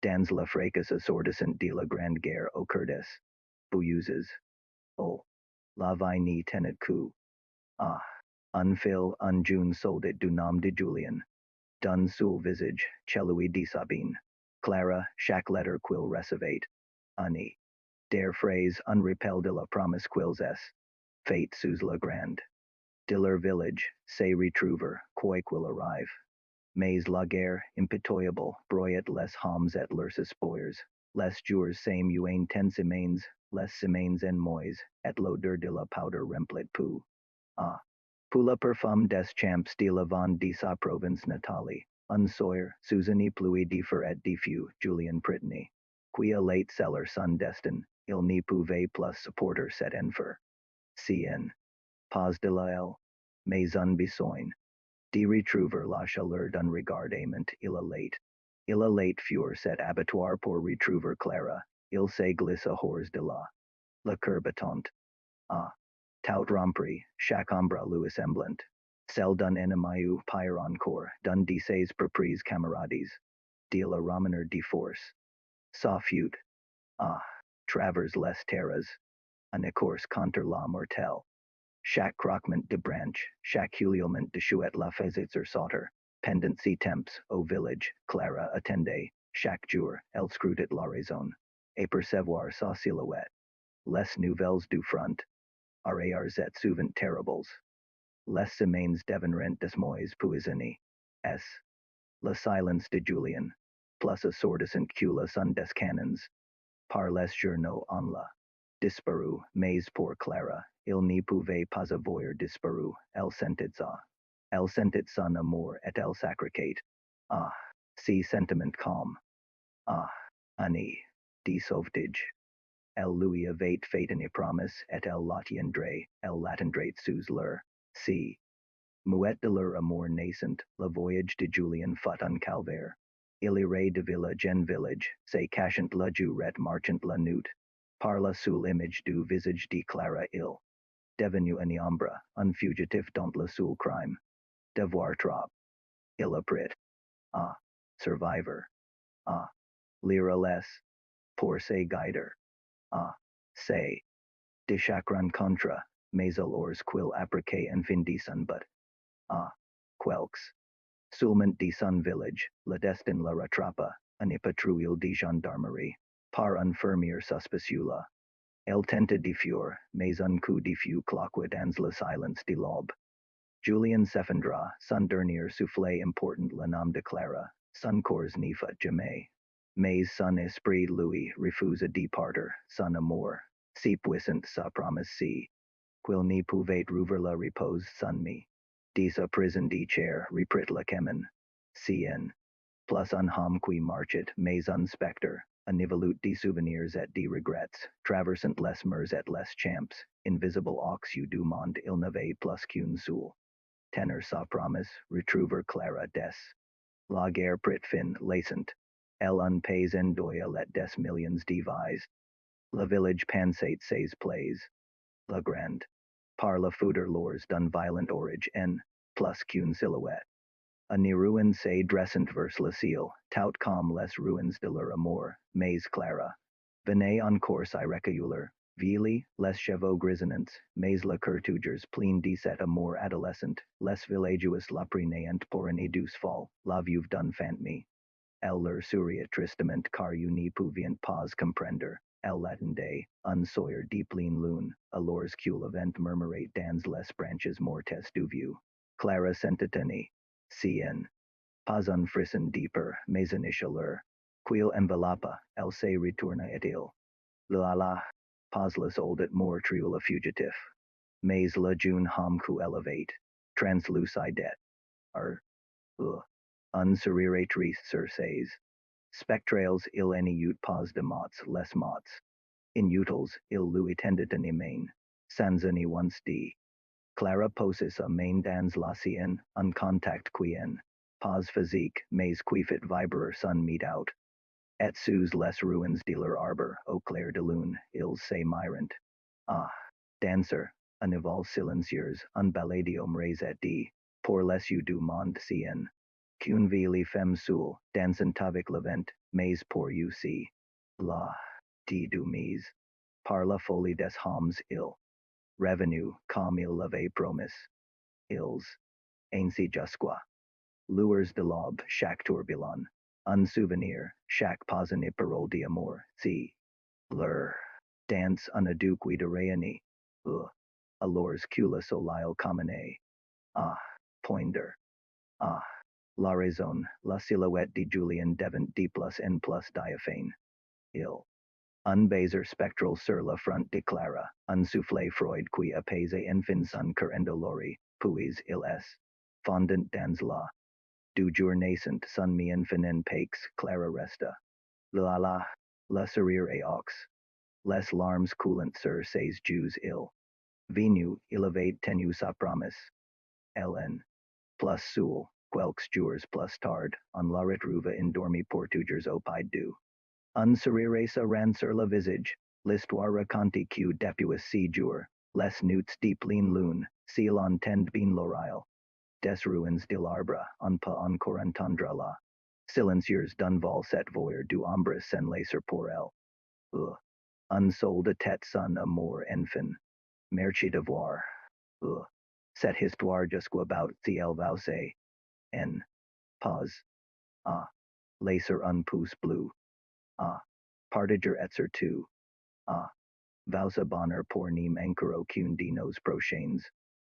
Dans la fracas assortissant de la grande guerre au Curtis. Bouilleuses. Oh. La vie ni tenet coup. Ah. Unfil unjune soldat du nom de Julien. Dun sul visage, celui de Sabine. Clara, chaque lettre quil recevate. Ani. Der phrase unrepel de la promise quils es. Fate sous la grande. De leur village, se retrouver, quoi quil arrive. Mais la guerre, impitoyable, broyet les hommes et leurs espoirs. Les jours same un ten semaines, les semaines en mois, et l'odeur de la powder remplit pou. Ah. Pour la perfume des champs de la vente de sa province natale, un soir, Susani pluie differ et diffus, Julien Pritney. Quia late seller son destin, il n'y pouvait plus supporter cet enfer. Cien. Pas de la elle, mais un besoin. De retrouver la chaleur d'un regard aimant, il a late. Il a late fur cet abattoir pour retrouver Clara, il se glissa hors de la curbatante. Ah. Tout rompri, chaque ombre lui semblant. Celle d'un ennemi pire encore, d'un de ses propres camarades. De la ramener de force. Sa fut. Ah. Travers les terres. Un écorce contre la mortelle. Chaque croquement de branche, chaque hurlement de chouette la faisait sauter. Pendant si temps, au village, Clara attendait, chaque jour, elle scrutait la raison. Et percevoir sa silhouette. Les nouvelles du front. Arrières et souvent terribles. Les semaines devinrent des mois puisani. S. Le silence de Julien. Plus assourdissant que le son des canons. Par les journaux en la. Disparu, mais pour Clara, il n'y pouvait pas avoir disparu, elle sentit ça. Elle sentit son amour et elle sacricate. Ah, si sentiment calme. Ah, Annie, de sauvetage. Elle lui avait fait une promesse et elle l'attendrait sous leur. Si. Muette de leur amour naissant, le voyage de Julien fut un calvaire. Il irait de village en village, se cachant la jour et marchant la nuit. Par la seule image du visage de Clara il. Devenu une ombre, un fugitif dont le seul crime. Devoir trop. Il apprit. Ah. Survivor. Ah. Lire les. Pour se guider. Ah. Say. De chaque rencontre, mais alors quil appliqué en fin de son but. Ah. Quelques. Seulement de son village, le destin la rattrapa, une patrouille de gendarmerie. Par un fermier suspicieux. Elle tentait de fuir, mais un coup de feu cloquait dans le silence de l'aube. Julien s'effondra, son dernier souffle important le nom de Clara, son corps n'y fut jamais. Mais son esprit lui refusa de partir, son amour, si puissant sa promesse si, quil n'y pouvait rouvre la repose sans mi. De sa prison de chair reprit la chemin. Cien. Plus un homme qui marchait, mais un spectre, un nivelut de souvenirs et de regrets, traversant les mers et les champs, invisible aux yeux du monde il n'avait plus qu'une seule. Tenir sa promesse, retrouver Clara des. La guerre prit fin, laissant. Elle un pays en deuil et des millions divised. Le village pensait ses plays. La grande. Par la foudre lourds d'un violent orage en, plus qu'une silhouette. A ni ruin se dressant vers le ciel, tout comme les ruins de leur amour, mais Clara. Venait en course irrégulier, vili, les chevaux grisonnants, mais le cœur toujours plein de cet amour adolescent, les villageois la prenaient pour une douce folle, la veuve d'un fantôme. Elle leur sourit tristement car you n'y pouviez pas comprendre. Elle l'attendait, un soir de pleine lune, alors que le vent murmurait dans les branches mortes du vieux. Clara sentit cien. Pas un frisson deeper, mais une chaleur. Quil enveloppa, elle se retourna et il. La, pas les oldet mort triula fugitif. Mais la jeune homme que elevate, translucidet, ar, un sourire triste sur ses. Spectrales il n'y eut pas de mots, les mots. Inutils, il lui tendit une main, sans any once dit. Clara posis a main dans la sienne, un contact quien, pas physique, mais qui fit vibrer son meet out. Et sous les ruins de leur arbor, au clair de lune, ils se mirent. Ah, danser, un vol silencieux, un baladium rais et dit, pour les yeux du monde sien. qu'une vie femme seule, dansant avec le vent, mais pour UC. La, dit du mise, par la folie des hommes il. Revenu, comme il l'avait promis. Ils, ainsi jusqu'à. Lueurs de l'aube, chaque tourbillon. Un souvenir, chaque pas une parole d'amour, si. Leur, danse un aduque de réunis. Alors cula solile commune. Ah, poinder. Ah, la raison, la silhouette de Julien devant D plus N plus diaphane. Il. Un baiser spectral sur la front de Clara, un souffle Freud qui apaise enfin son cœur endolori, puis il est. Fondant dans la. Du jour nascent son mi infinin paix Clara resta. La sourire et aux. Les larmes coulant sur ses joues il. Venu, il avait tenu sa promesse. Ln. Plus soul, quelques jours plus tard, on la retrouve endormi pour toujours au pied du. Un sourire se ran sur le visage, l'histoire racontée que depuis 6 jours, les nuits de pleine lune, s'il entend bien l'oreille. Des ruines de l'arbre, on peut encore entendre la. Silencieuse d'un vol cette voix du ombre sans laisser pour elle. Un sol de tête son amour enfin. Merci de voir. Cette histoire jusqu'au bout si elle vausse. En. Pause. Ah. Laser un pouce bleu. Ah. Partager etzer tu. Ah. Vausa bonheur pour nim encore aucune de nos prochaines.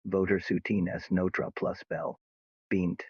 Voter soutien es notre plus belle. Bint.